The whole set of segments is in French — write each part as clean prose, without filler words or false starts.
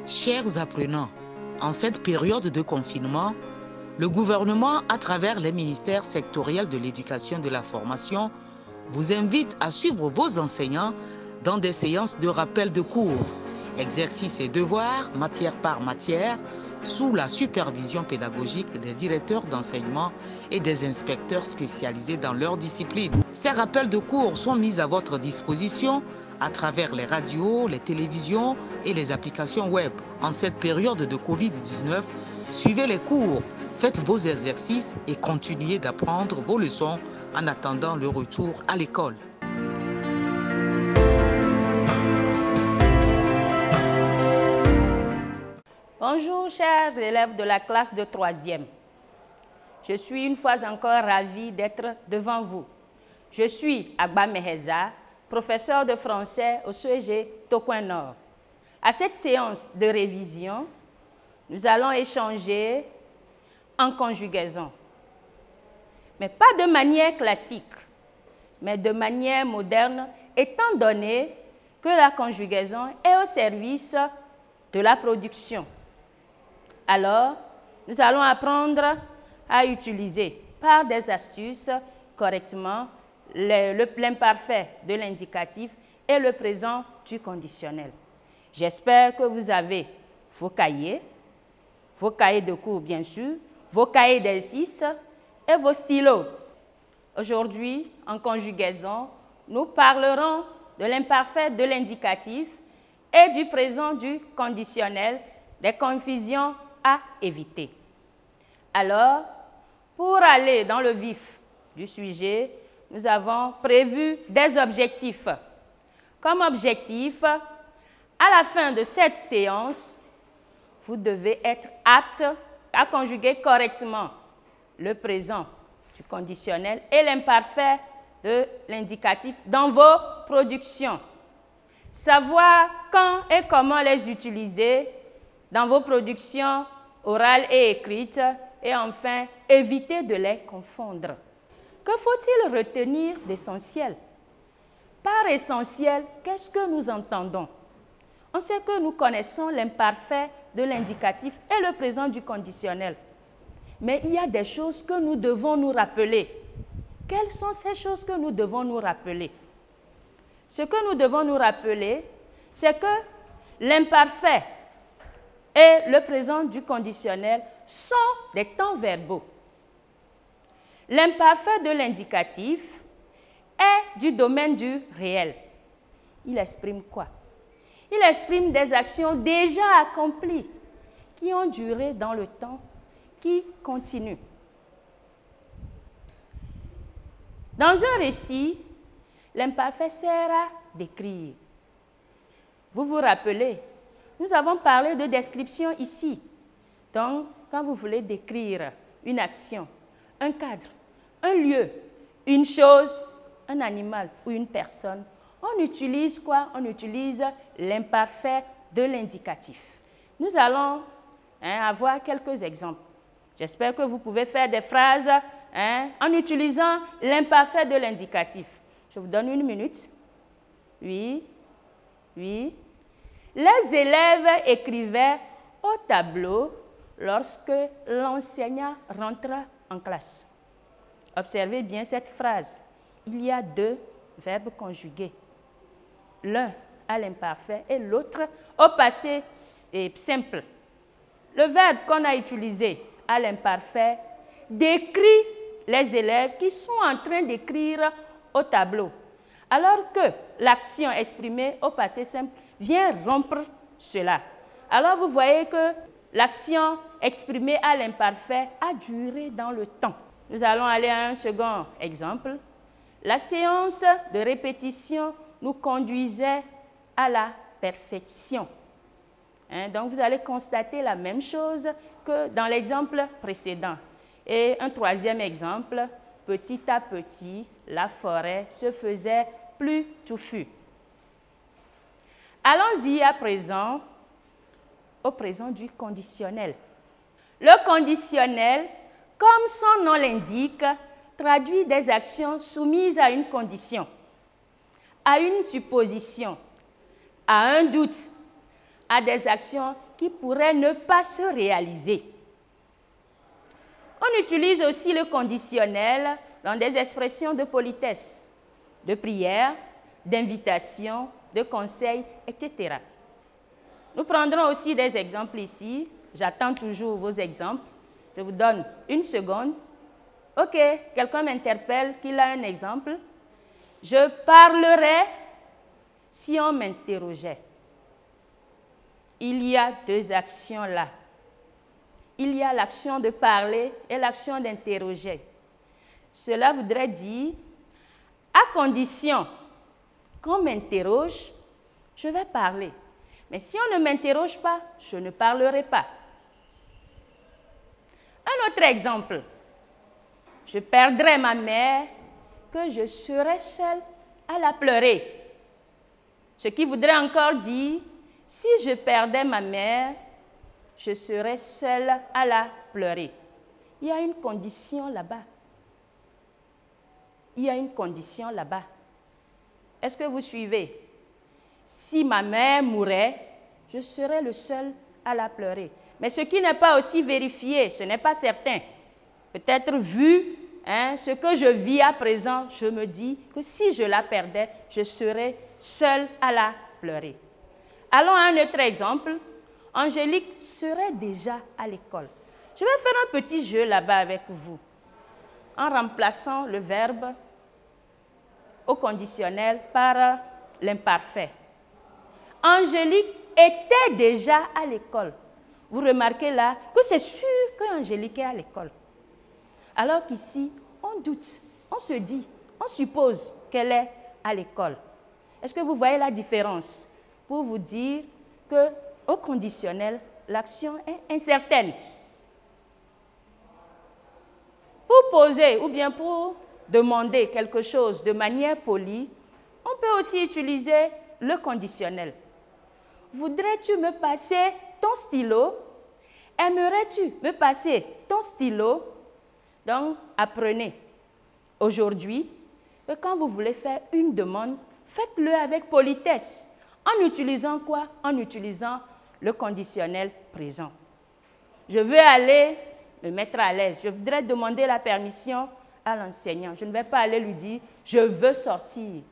Chers apprenants, en cette période de confinement, le gouvernement, à travers les ministères sectoriels de l'éducation et de la formation, vous invite à suivre vos enseignants dans des séances de rappel de cours, exercices et devoirs, matière par matière, sous la supervision pédagogique des directeurs d'enseignement et des inspecteurs spécialisés dans leur discipline. Ces rappels de cours sont mis à votre disposition à travers les radios, les télévisions et les applications web. En cette période de Covid-19, suivez les cours, faites vos exercices et continuez d'apprendre vos leçons en attendant le retour à l'école. Bonjour chers élèves de la classe de 3e. Je suis une fois encore ravie d'être devant vous. Je suis Agba Meheza, professeur de français au CEG Tokoin Nord. À cette séance de révision, nous allons échanger en conjugaison. Mais pas de manière classique, mais de manière moderne, étant donné que la conjugaison est au service de la production. Alors, nous allons apprendre à utiliser par des astuces correctement l'imparfait de l'indicatif et le présent du conditionnel. J'espère que vous avez vos cahiers de cours bien sûr, vos cahiers d'exercices et vos stylos. Aujourd'hui, en conjugaison, nous parlerons de l'imparfait de l'indicatif et du présent du conditionnel, des confusions à éviter. Alors, pour aller dans le vif du sujet, nous avons prévu des objectifs. Comme objectif, à la fin de cette séance, vous devez être apte à conjuguer correctement le présent du conditionnel et l'imparfait de l'indicatif dans vos productions. Savoir quand et comment les utiliser dans vos productions orales et écrites, et enfin, éviter de les confondre. Que faut-il retenir d'essentiel? Par essentiel, qu'est-ce que nous entendons? On sait que nous connaissons l'imparfait de l'indicatif et le présent du conditionnel. Mais il y a des choses que nous devons nous rappeler. Quelles sont ces choses que nous devons nous rappeler? Ce que nous devons nous rappeler, c'est que l'imparfait et le présent du conditionnel sont des temps verbaux. L'imparfait de l'indicatif est du domaine du réel. Il exprime quoi? Il exprime des actions déjà accomplies, qui ont duré dans le temps, qui continuent. Dans un récit, l'imparfait sert à décrire. Vous vous rappelez, nous avons parlé de description ici. Donc, quand vous voulez décrire une action, un cadre, un lieu, une chose, un animal ou une personne, on utilise quoi? On utilise l'imparfait de l'indicatif. Nous allons avoir quelques exemples. J'espère que vous pouvez faire des phrases en utilisant l'imparfait de l'indicatif. Je vous donne une minute. Oui, oui. Les élèves écrivaient au tableau lorsque l'enseignant rentra en classe. Observez bien cette phrase. Il y a deux verbes conjugués. L'un à l'imparfait et l'autre au passé simple. Le verbe qu'on a utilisé à l'imparfait décrit les élèves qui sont en train d'écrire au tableau, alors que l'action exprimée au passé simple vient rompre cela. Alors vous voyez que l'action exprimée à l'imparfait a duré dans le temps. Nous allons aller à un second exemple. La séance de répétition nous conduisait à la perfection. Donc vous allez constater la même chose que dans l'exemple précédent. Et un troisième exemple, petit à petit, la forêt se faisait plus touffue. Allons-y à présent, au présent du conditionnel. Le conditionnel, comme son nom l'indique, traduit des actions soumises à une condition, à une supposition, à un doute, à des actions qui pourraient ne pas se réaliser. On utilise aussi le conditionnel dans des expressions de politesse, de prière, d'invitation, de conseil, etc. Nous prendrons aussi des exemples ici. J'attends toujours vos exemples. Je vous donne une seconde. OK, quelqu'un m'interpelle qu'il a un exemple. Je parlerai si on m'interrogeait. Il y a deux actions là. Il y a l'action de parler et l'action d'interroger. Cela voudrait dire, à condition qu'on m'interroge, je vais parler. Mais si on ne m'interroge pas, je ne parlerai pas. Un autre exemple. Je perdrai ma mère, que je serai seule à la pleurer. Ce qui voudrait encore dire, si je perdais ma mère, je serais seule à la pleurer. Il y a une condition là-bas. Il y a une condition là-bas. Est-ce que vous suivez? Si ma mère mourait, je serais le seul à la pleurer. Mais ce qui n'est pas aussi vérifié, ce n'est pas certain. Peut-être vu ce que je vis à présent, je me dis que si je la perdais, je serais seule à la pleurer. Allons à un autre exemple. Angélique serait déjà à l'école. Je vais faire un petit jeu là-bas avec vous, en remplaçant le verbe au conditionnel par l'imparfait. Angélique était déjà à l'école. Vous remarquez là que c'est sûr qu'Angélique est à l'école. Alors qu'ici, on doute, on se dit, on suppose qu'elle est à l'école. Est-ce que vous voyez la différence? Pour vous dire qu'au conditionnel, l'action est incertaine. Pour poser ou bien pour demander quelque chose de manière polie, on peut aussi utiliser le conditionnel. Voudrais-tu me passer ton stylo? Aimerais-tu me passer ton stylo? Donc, apprenez aujourd'hui que quand vous voulez faire une demande, faites-le avec politesse. En utilisant quoi? En utilisant le conditionnel présent. Je veux aller me mettre à l'aise. Je voudrais demander la permission à l'enseignant. Je ne vais pas aller lui dire « je veux sortir ».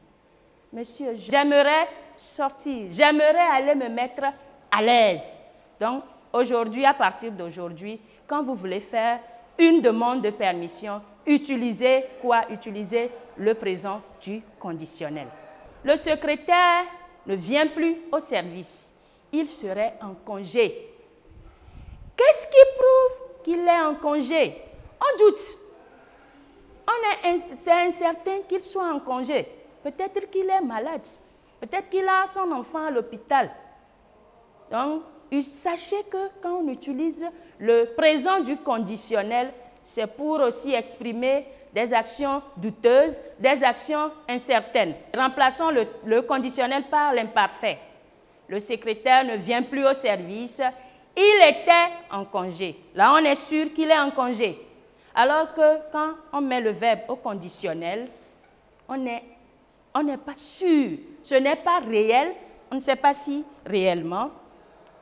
Monsieur, j'aimerais sortir. J'aimerais aller me mettre à l'aise. Donc, aujourd'hui, à partir d'aujourd'hui, quand vous voulez faire une demande de permission, utilisez quoi? Utilisez le présent du conditionnel. Le secrétaire ne vient plus au service. Il serait en congé. Qu'est-ce qui prouve qu'il est en congé? On doute. C'est incertain qu'il soit en congé. Peut-être qu'il est malade. Peut-être qu'il a son enfant à l'hôpital. Donc, sachez que quand on utilise le présent du conditionnel, c'est pour aussi exprimer des actions douteuses, des actions incertaines. Remplaçons le conditionnel par l'imparfait. Le secrétaire ne vient plus au service. Il était en congé. Là, on est sûr qu'il est en congé. Alors que quand on met le verbe au conditionnel, on n'est pas sûr. Ce n'est pas réel. On ne sait pas si réellement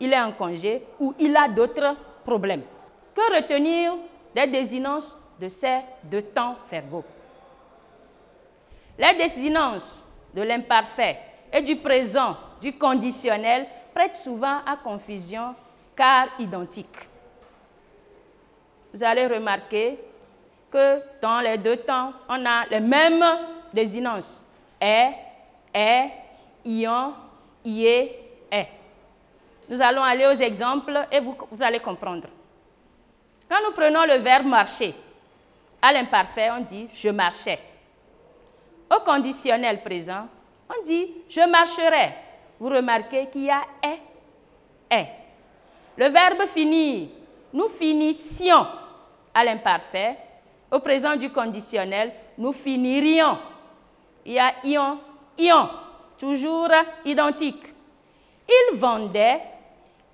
il est en congé ou il a d'autres problèmes. Que retenir des désinences de ces deux temps verbaux? Les désinences de l'imparfait et du présent du conditionnel prêtent souvent à confusion car identiques. Vous allez remarquer que dans les deux temps, on a les mêmes désinences. Est, ion, ié, est. Nous allons aller aux exemples et vous allez comprendre. Quand nous prenons le verbe marcher, à l'imparfait, on dit « je marchais ». Au conditionnel présent, on dit « je marcherai ». Vous remarquez qu'il y a « est ». Le verbe finir, nous finissions à l'imparfait. Au présent du conditionnel, nous finirions. Il y a ion, ion, toujours identique. Il vendait,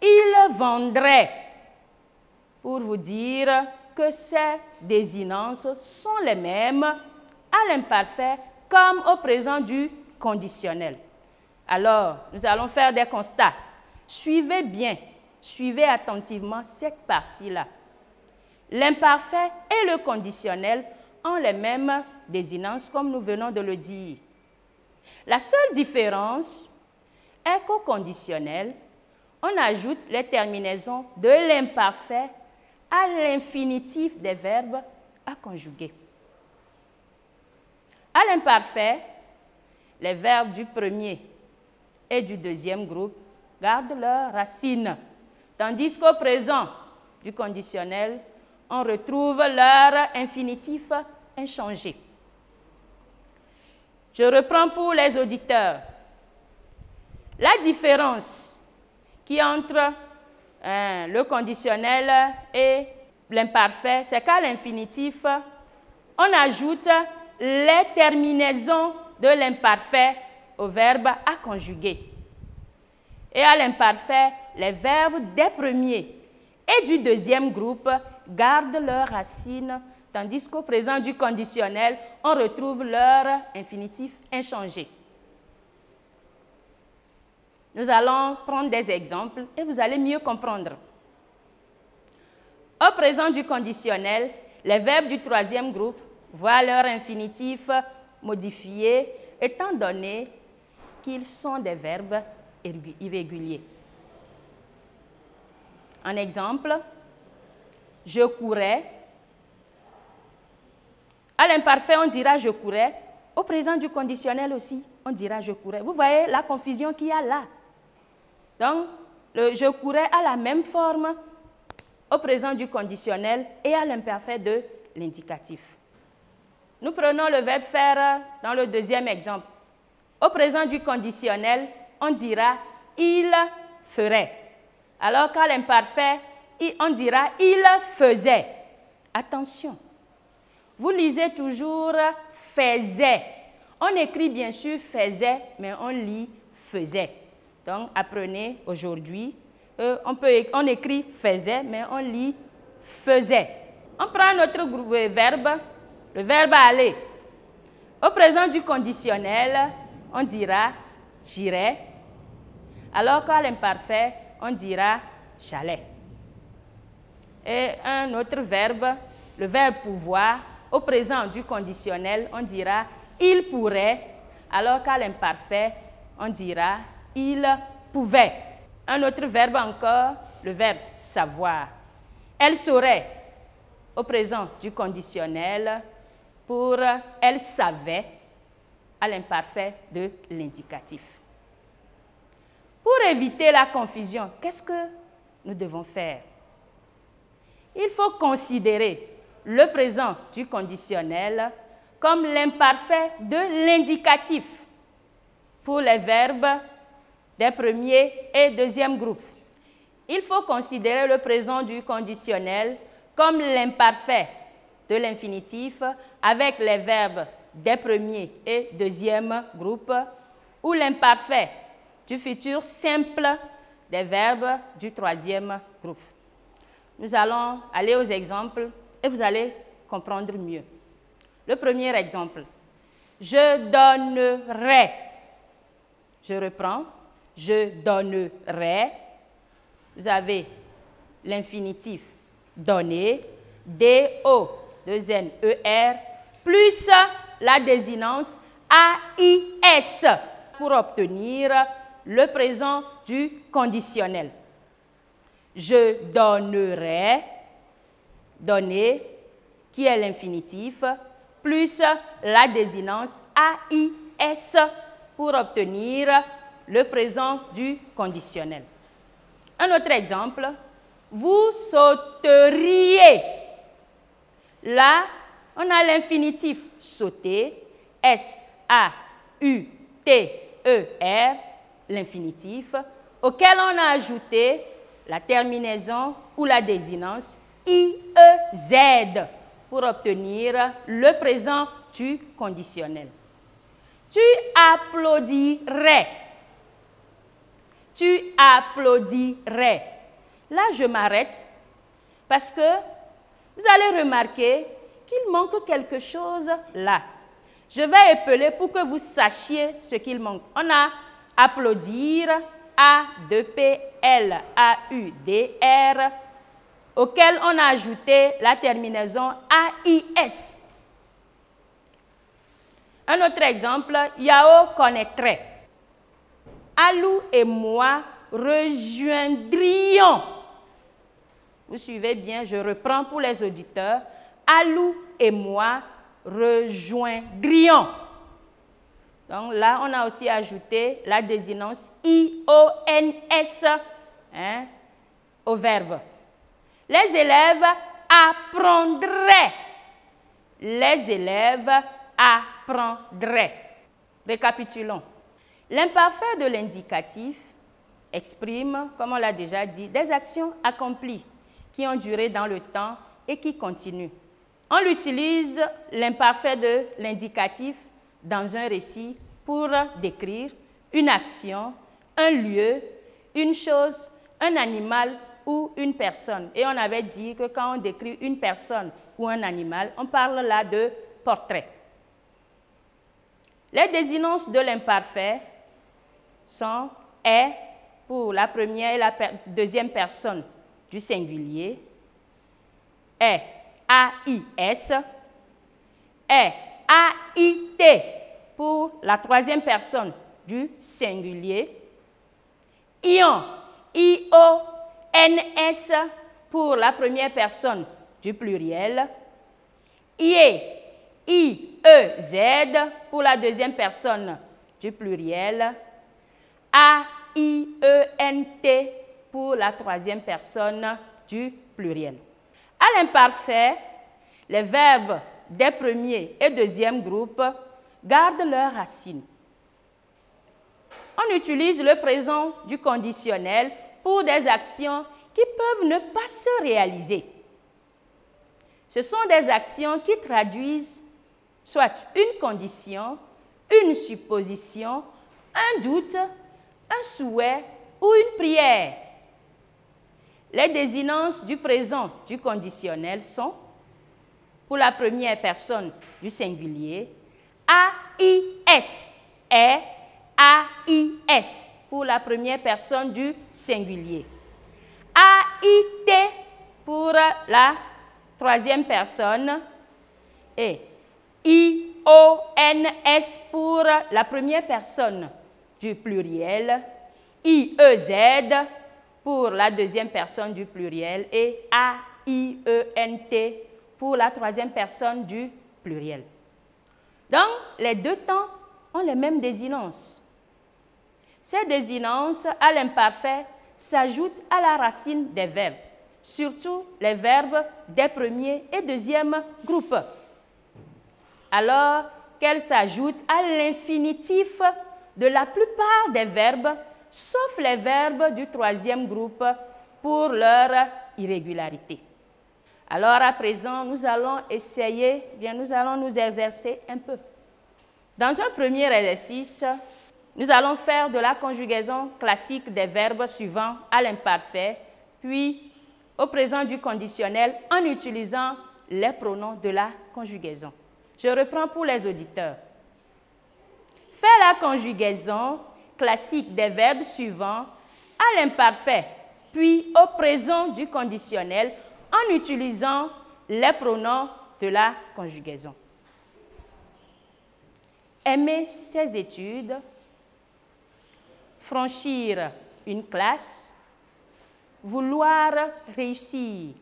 il vendrait. Pour vous dire que ces désinences sont les mêmes à l'imparfait comme au présent du conditionnel. Alors, nous allons faire des constats. Suivez bien, suivez attentivement cette partie-là. L'imparfait et le conditionnel ont les mêmes désinences comme nous venons de le dire. La seule différence est qu'au conditionnel, on ajoute les terminaisons de l'imparfait à l'infinitif des verbes à conjuguer. À l'imparfait, les verbes du premier et du deuxième groupe gardent leurs racines, tandis qu'au présent du conditionnel, on retrouve leur infinitif inchangé. Je reprends pour les auditeurs. La différence qui est entre le conditionnel et l'imparfait, c'est qu'à l'infinitif, on ajoute les terminaisons de l'imparfait au verbe à conjuguer. Et à l'imparfait, les verbes des premiers et du deuxième groupe gardent leurs racines, tandis qu'au présent du conditionnel, on retrouve leur infinitif inchangé. Nous allons prendre des exemples et vous allez mieux comprendre. Au présent du conditionnel, les verbes du troisième groupe voient leur infinitif modifié, étant donné qu'ils sont des verbes irréguliers. Un exemple, je courais. À l'imparfait, on dira je courais. Au présent du conditionnel aussi, on dira je courais. Vous voyez la confusion qu'il y a là. Donc, le je courais a la même forme au présent du conditionnel et à l'imparfait de l'indicatif. Nous prenons le verbe faire dans le deuxième exemple. Au présent du conditionnel, on dira il ferait. Alors qu'à l'imparfait, on dira il faisait. Attention, vous lisez toujours faisait. On écrit bien sûr faisait, mais on lit faisait. Donc apprenez aujourd'hui, on écrit faisait, mais on lit faisait. On prend notre verbe, le verbe aller. Au présent du conditionnel, on dira j'irai, alors qu'à l'imparfait, on dira j'allais. Et un autre verbe, le verbe pouvoir, au présent du conditionnel, on dira il pourrait, alors qu'à l'imparfait, on dira il pouvait. Un autre verbe encore, le verbe savoir. Elle saurait, au présent du conditionnel, pour elle savait, à l'imparfait de l'indicatif. Pour éviter la confusion, qu'est-ce que nous devons faire? Il faut considérer le présent du conditionnel comme l'imparfait de l'indicatif pour les verbes des premiers et deuxième groupes. Il faut considérer le présent du conditionnel comme l'imparfait de l'infinitif avec les verbes des premiers et deuxième groupes ou l'imparfait du futur simple des verbes du troisième groupe. Nous allons aller aux exemples et vous allez comprendre mieux. Le premier exemple, je donnerai. Je reprends, je donnerai. Vous avez l'infinitif donner, D-O, 2-N-E-R, plus la désinence A-I-S pour obtenir le présent du conditionnel. Je donnerai, donner, qui est l'infinitif, plus la désinence A-I-S pour obtenir le présent du conditionnel. Un autre exemple, vous sauteriez. Là, on a l'infinitif sauter, S-A-U-T-E-R, l'infinitif, auquel on a ajouté la terminaison ou la désinence I-E-Z pour obtenir le présent du conditionnel. Tu applaudirais. Tu applaudirais. Là, je m'arrête parce que vous allez remarquer qu'il manque quelque chose là. Je vais épeler pour que vous sachiez ce qu'il manque. On a applaudir, A-2-P-L-A-U-D-I-R. L-A-U-D-R, auquel on a ajouté la terminaison A-I-S. Un autre exemple, Yao connaîtrait. Alou et moi rejoindrions. Vous suivez bien, je reprends pour les auditeurs. Alou et moi rejoindrions. Donc là, on a aussi ajouté la désinence I-O-N-S au verbe. Les élèves apprendraient. Les élèves apprendraient. Récapitulons. L'imparfait de l'indicatif exprime, comme on l'a déjà dit, des actions accomplies qui ont duré dans le temps et qui continuent. On utilise l'imparfait de l'indicatif dans un récit pour décrire une action, un lieu, une chose, un animal ou une personne. Et on avait dit que quand on décrit une personne ou un animal, on parle là de portrait. Les désinences de l'imparfait sont est pour la première et la deuxième personne du singulier, est A-I-S, est A-I-T pour la troisième personne du singulier, ion, I-O-N-S pour la première personne du pluriel, IE, I-E-Z pour la deuxième personne du pluriel, A-I-E-N-T pour la troisième personne du pluriel. À l'imparfait, les verbes des premiers et deuxième groupes gardent leurs racines. On utilise le présent du conditionnel pour des actions qui peuvent ne pas se réaliser. Ce sont des actions qui traduisent soit une condition, une supposition, un doute, un souhait ou une prière. Les désinences du présent du conditionnel sont, pour la première personne du singulier, A-I-S, est A-I-S, pour la première personne du singulier. A-I-T pour la troisième personne et I-O-N-S pour la première personne du pluriel, I-E-Z pour la deuxième personne du pluriel et A-I-E-N-T pour la troisième personne du pluriel. Donc, les deux temps ont les mêmes désinences. Ces désinences à l'imparfait s'ajoutent à la racine des verbes, surtout les verbes des premiers et deuxième groupes, alors qu'elles s'ajoutent à l'infinitif de la plupart des verbes, sauf les verbes du troisième groupe pour leur irrégularité. Alors à présent, nous allons nous exercer un peu. Dans un premier exercice, nous allons faire de la conjugaison classique des verbes suivants à l'imparfait, puis au présent du conditionnel en utilisant les pronoms de la conjugaison. Je reprends pour les auditeurs. Faire la conjugaison classique des verbes suivants à l'imparfait, puis au présent du conditionnel en utilisant les pronoms de la conjugaison. Aimer ses études, franchir une classe, vouloir réussir.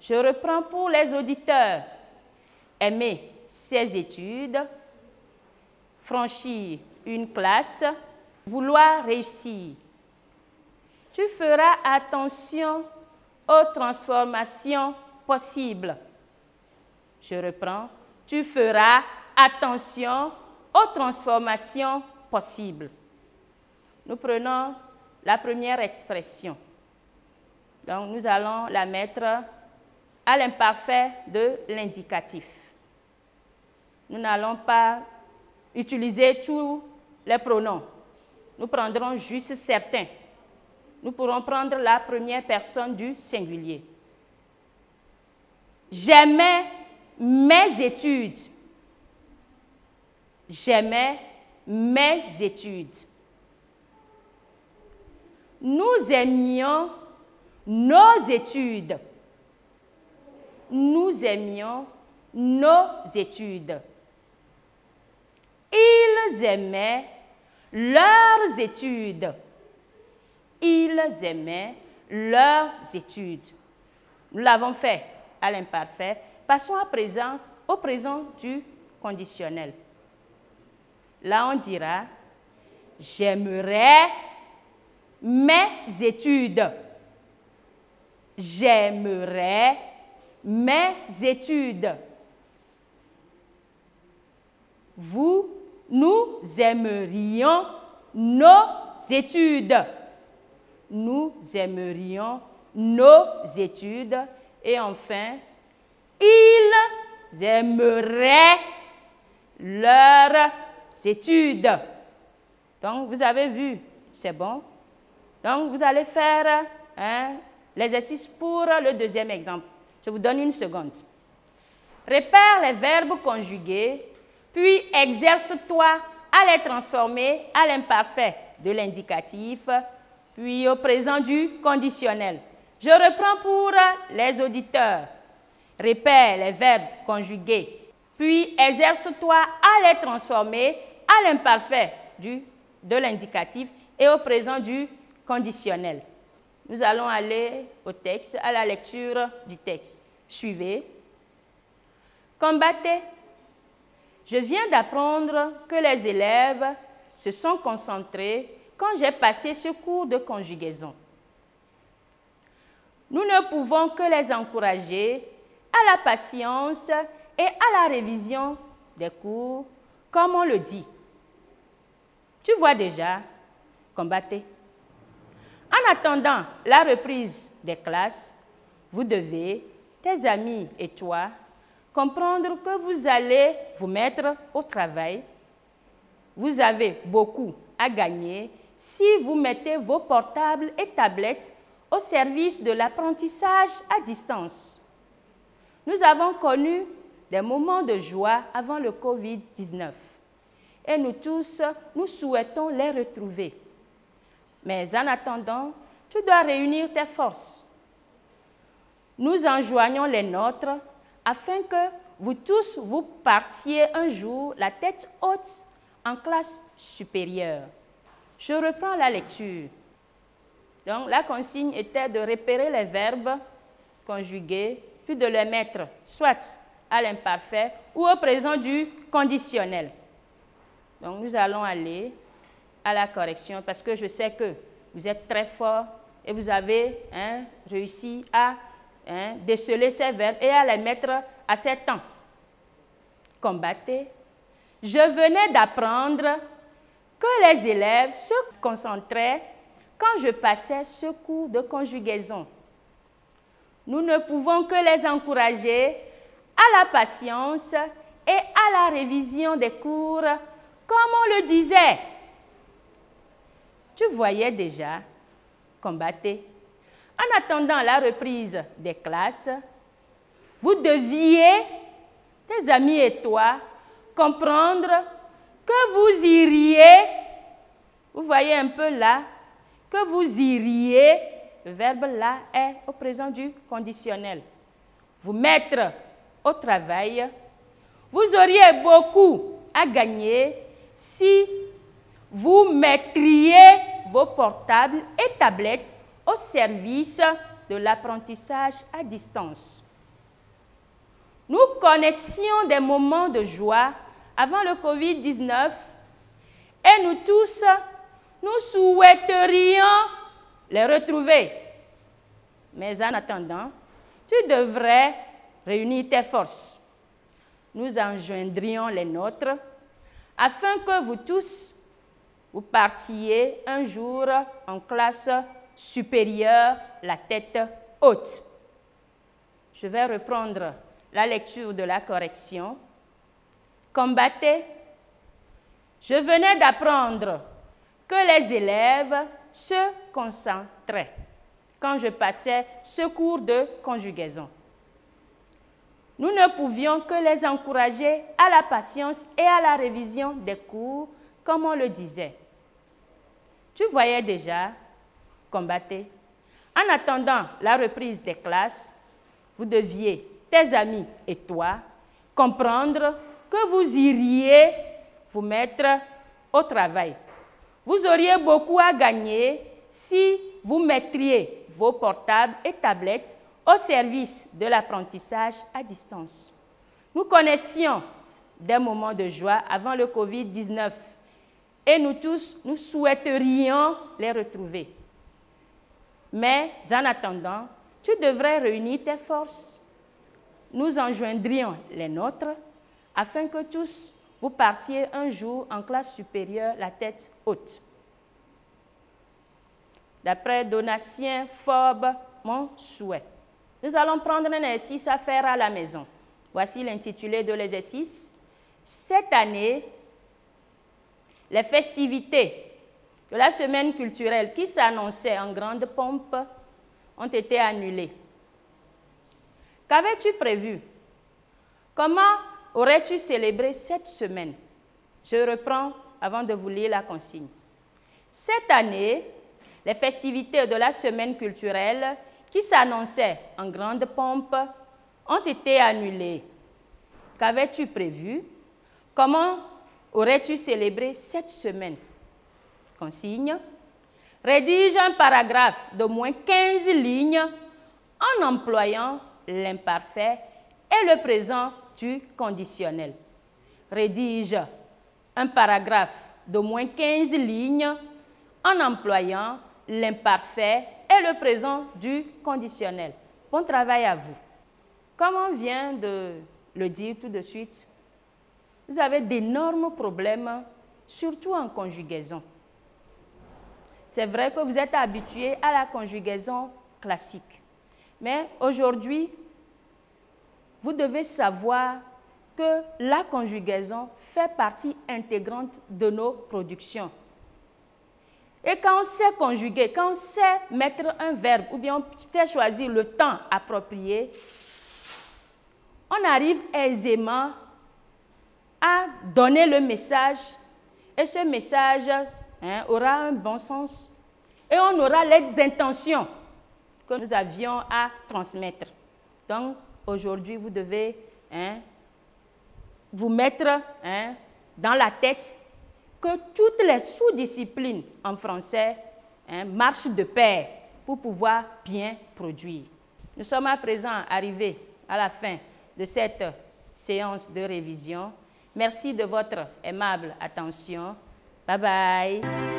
Je reprends pour les auditeurs. Aimer ses études, franchir une classe, vouloir réussir. Tu feras attention aux transformations possibles. Je reprends. Tu feras attention aux transformations possibles. Nous prenons la première expression. Donc, nous allons la mettre à l'imparfait de l'indicatif. Nous n'allons pas utiliser tous les pronoms. Nous prendrons juste certains. Nous pourrons prendre la première personne du singulier. J'aimais mes études. J'aimais mes études. Nous aimions nos études. Nous aimions nos études. Ils aimaient leurs études. Ils aimaient leurs études. Nous l'avons fait à l'imparfait. Passons à présent au présent du conditionnel. Là, on dira « J'aimerais mes études. » J'aimerais mes études. Nous aimerions nos études. Nous aimerions nos études. Et enfin, ils aimeraient leurs études. Donc, vous avez vu, c'est bon. Donc, vous allez faire l'exercice pour le deuxième exemple. Je vous donne une seconde. Répare les verbes conjugués, puis exerce-toi à les transformer à l'imparfait de l'indicatif, puis au présent du conditionnel. Je reprends pour les auditeurs. Répare les verbes conjugués, puis exerce-toi à les transformer à l'imparfait de l'indicatif et au présent du conditionnel. Nous allons aller au texte, à la lecture du texte. Suivez. Combattez. Je viens d'apprendre que les élèves se sont concentrés quand j'ai passé ce cours de conjugaison. Nous ne pouvons que les encourager à la patience et à la révision des cours, comme on le dit. Tu vois déjà, combattez. En attendant la reprise des classes, vous devez, tes amis et toi, comprendre que vous allez vous mettre au travail. Vous avez beaucoup à gagner si vous mettez vos portables et tablettes au service de l'apprentissage à distance. Nous avons connu des moments de joie avant le Covid-19 et nous tous, nous souhaitons les retrouver. Mais en attendant, tu dois réunir tes forces. Nous enjoignons les nôtres afin que vous tous, vous partiez un jour la tête haute en classe supérieure. Je reprends la lecture. Donc, la consigne était de repérer les verbes conjugués, puis de les mettre soit à l'imparfait ou au présent du conditionnel. Donc, nous allons aller à la correction parce que je sais que vous êtes très fort et vous avez réussi à déceler ces verbes et à les mettre à ces temps. Combattez. Je venais d'apprendre que les élèves se concentraient quand je passais ce cours de conjugaison. Nous ne pouvons que les encourager à la patience et à la révision des cours, comme on le disait. Tu voyais déjà, combattez. En attendant la reprise des classes, vous deviez, tes amis et toi, comprendre que vous iriez, vous voyez un peu là, que vous iriez, le verbe là est au présent du conditionnel. Vous mettre au travail, vous auriez beaucoup à gagner si vous mettriez vos portables et tablettes au service de l'apprentissage à distance. Nous connaissions des moments de joie avant le Covid-19 et nous tous, nous souhaiterions les retrouver. Mais en attendant, tu devrais réunir tes forces. Nous enjoindrions les nôtres afin que vous tous, vous partiez un jour en classe supérieure, la tête haute. Je vais reprendre la lecture de la correction. Combattez. Je venais d'apprendre que les élèves se concentraient quand je passais ce cours de conjugaison. Nous ne pouvions que les encourager à la patience et à la révision des cours, comme on le disait. Tu voyais déjà, combattez. En attendant la reprise des classes, vous deviez, tes amis et toi, comprendre que vous iriez vous mettre au travail. Vous auriez beaucoup à gagner si vous mettriez vos portables et tablettes au service de l'apprentissage à distance. Nous connaissions des moments de joie avant le Covid-19 et nous tous, nous souhaiterions les retrouver. Mais en attendant, tu devrais réunir tes forces. Nous enjoindrions les nôtres afin que tous vous partiez un jour en classe supérieure la tête haute. D'après Donatien Forbes, mon souhait. Nous allons prendre un exercice à faire à la maison. Voici l'intitulé de l'exercice. Cette année, les festivités de la semaine culturelle qui s'annonçaient en grande pompe ont été annulées. Qu'avais-tu prévu? Comment aurais-tu célébré cette semaine? Je reprends avant de vous lire la consigne. Cette année, les festivités de la semaine culturelle qui s'annonçaient en grande pompe ont été annulées. Qu'avais-tu prévu? Comment aurais-tu célébré cette semaine? Consigne. Rédige un paragraphe d'au moins 15 lignes en employant l'imparfait et le présent du conditionnel. Rédige un paragraphe d'au moins 15 lignes en employant l'imparfait et le présent du conditionnel. Bon travail à vous. Comme on vient de le dire tout de suite, vous avez d'énormes problèmes, surtout en conjugaison. C'est vrai que vous êtes habitués à la conjugaison classique. Mais aujourd'hui, vous devez savoir que la conjugaison fait partie intégrante de nos productions. Et quand on sait conjuguer, quand on sait mettre un verbe ou bien on sait choisir le temps approprié, on arrive aisément à donner le message et ce message aura un bon sens et on aura les intentions que nous avions à transmettre. Donc, aujourd'hui, vous devez vous mettre dans la tête que toutes les sous-disciplines en français marchent de pair pour pouvoir bien produire. Nous sommes à présent arrivés à la fin de cette séance de révision. Merci de votre aimable attention. Bye bye.